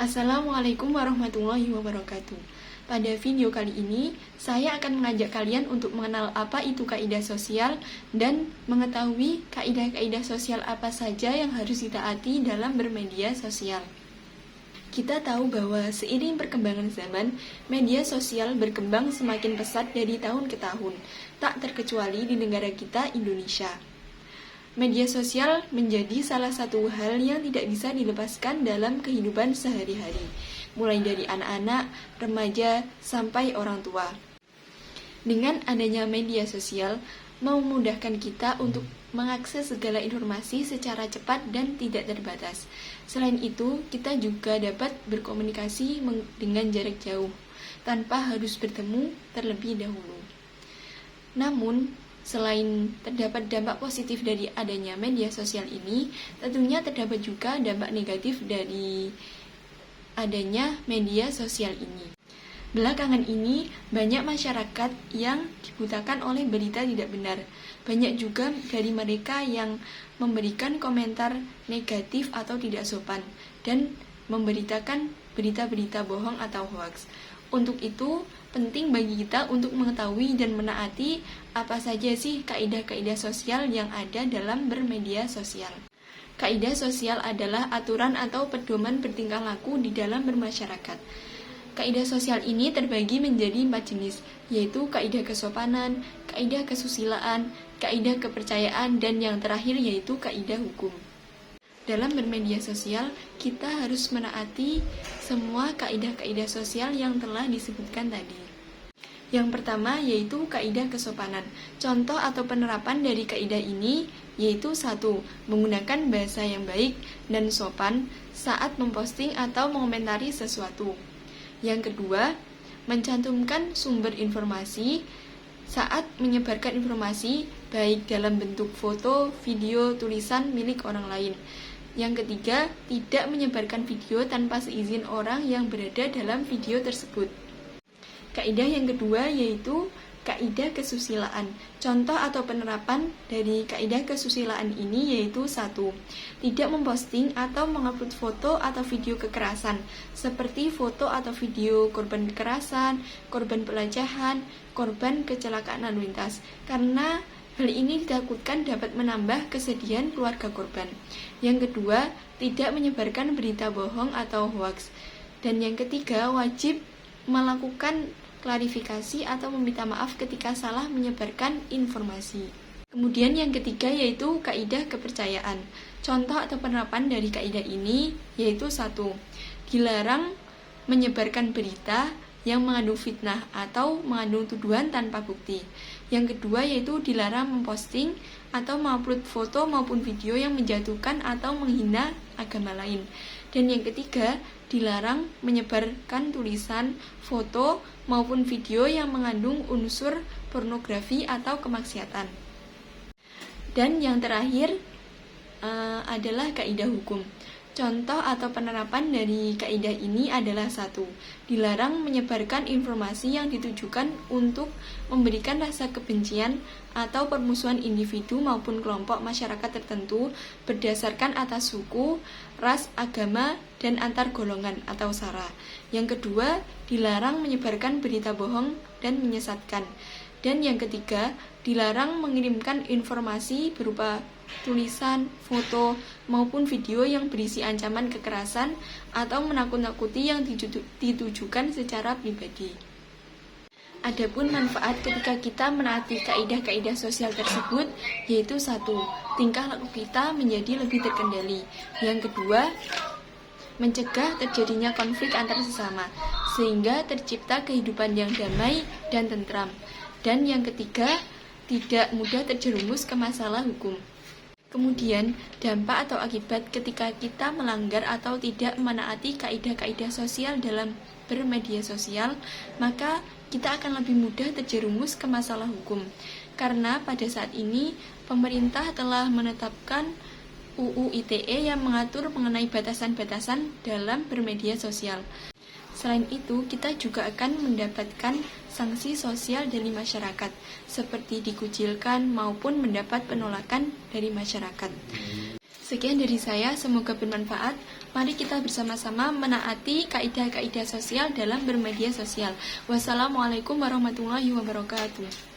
Assalamualaikum warahmatullahi wabarakatuh. Pada video kali ini, saya akan mengajak kalian untuk mengenal apa itu kaidah sosial dan mengetahui kaidah-kaidah sosial apa saja yang harus ditaati dalam bermedia sosial. Kita tahu bahwa seiring perkembangan zaman, media sosial berkembang semakin pesat dari tahun ke tahun, tak terkecuali di negara kita, Indonesia. Media sosial menjadi salah satu hal yang tidak bisa dilepaskan dalam kehidupan sehari-hari, mulai dari anak-anak, remaja, sampai orang tua. Dengan adanya media sosial, memudahkan kita untuk mengakses segala informasi secara cepat dan tidak terbatas. Selain itu, kita juga dapat berkomunikasi dengan jarak jauh, tanpa harus bertemu terlebih dahulu. Namun, selain terdapat dampak positif dari adanya media sosial ini, tentunya terdapat juga dampak negatif dari adanya media sosial ini. Belakangan ini, banyak masyarakat yang dibutakan oleh berita tidak benar. Banyak juga dari mereka yang memberikan komentar negatif atau tidak sopan dan memberitakan berita-berita bohong atau hoaks. Untuk itu, penting bagi kita untuk mengetahui dan menaati apa saja sih kaidah-kaidah sosial yang ada dalam bermedia sosial. Kaidah sosial adalah aturan atau pedoman bertingkah laku di dalam bermasyarakat. Kaidah sosial ini terbagi menjadi 4 jenis, yaitu kaidah kesopanan, kaidah kesusilaan, kaidah kepercayaan, dan yang terakhir yaitu kaidah hukum. Dalam bermedia sosial, kita harus menaati semua kaidah-kaidah sosial yang telah disebutkan tadi. Yang pertama yaitu kaidah kesopanan. Contoh atau penerapan dari kaidah ini yaitu 1. Menggunakan bahasa yang baik dan sopan saat memposting atau mengomentari sesuatu. Yang kedua, mencantumkan sumber informasi saat menyebarkan informasi baik dalam bentuk foto, video, tulisan milik orang lain. Yang ketiga, tidak menyebarkan video tanpa seizin orang yang berada dalam video tersebut. Kaidah yang kedua yaitu kaidah kesusilaan. Contoh atau penerapan dari kaidah kesusilaan ini yaitu 1. Tidak memposting atau mengupload foto atau video kekerasan, seperti foto atau video korban kekerasan, korban pelecehan, korban kecelakaan lalu lintas, karena hal ini ditakutkan dapat menambah kesedihan keluarga korban. Yang kedua, tidak menyebarkan berita bohong atau hoaks. Dan yang ketiga, wajib melakukan klarifikasi atau meminta maaf ketika salah menyebarkan informasi. Kemudian yang ketiga yaitu kaidah kepercayaan. Contoh atau penerapan dari kaidah ini yaitu 1. Dilarang menyebarkan berita yang mengandung fitnah atau mengandung tuduhan tanpa bukti. Yang kedua yaitu dilarang memposting atau mengupload foto maupun video yang menjatuhkan atau menghina agama lain. Dan yang ketiga, dilarang menyebarkan tulisan, foto, maupun video yang mengandung unsur pornografi atau kemaksiatan. Dan yang terakhir adalah kaidah hukum. Contoh atau penerapan dari kaidah ini adalah 1. Dilarang menyebarkan informasi yang ditujukan untuk memberikan rasa kebencian atau permusuhan individu maupun kelompok masyarakat tertentu berdasarkan atas suku, ras, agama, dan antar golongan atau sara. Yang kedua, dilarang menyebarkan berita bohong dan menyesatkan. Dan yang ketiga, dilarang mengirimkan informasi berupa tulisan, foto, maupun video yang berisi ancaman kekerasan atau menakut-nakuti yang ditujukan secara pribadi. Adapun manfaat ketika kita menaati kaidah-kaidah sosial tersebut yaitu 1. Tingkah laku kita menjadi lebih terkendali. Yang kedua, mencegah terjadinya konflik antar sesama sehingga tercipta kehidupan yang damai dan tentram. Dan yang ketiga, tidak mudah terjerumus ke masalah hukum. Kemudian, dampak atau akibat ketika kita melanggar atau tidak menaati kaidah-kaidah sosial dalam bermedia sosial, maka kita akan lebih mudah terjerumus ke masalah hukum. Karena pada saat ini, pemerintah telah menetapkan UU ITE yang mengatur mengenai batasan-batasan dalam bermedia sosial. Selain itu, kita juga akan mendapatkan sanksi sosial dari masyarakat, seperti dikucilkan maupun mendapat penolakan dari masyarakat. Sekian dari saya, semoga bermanfaat. Mari kita bersama-sama menaati kaidah-kaidah sosial dalam bermedia sosial. Wassalamualaikum warahmatullahi wabarakatuh.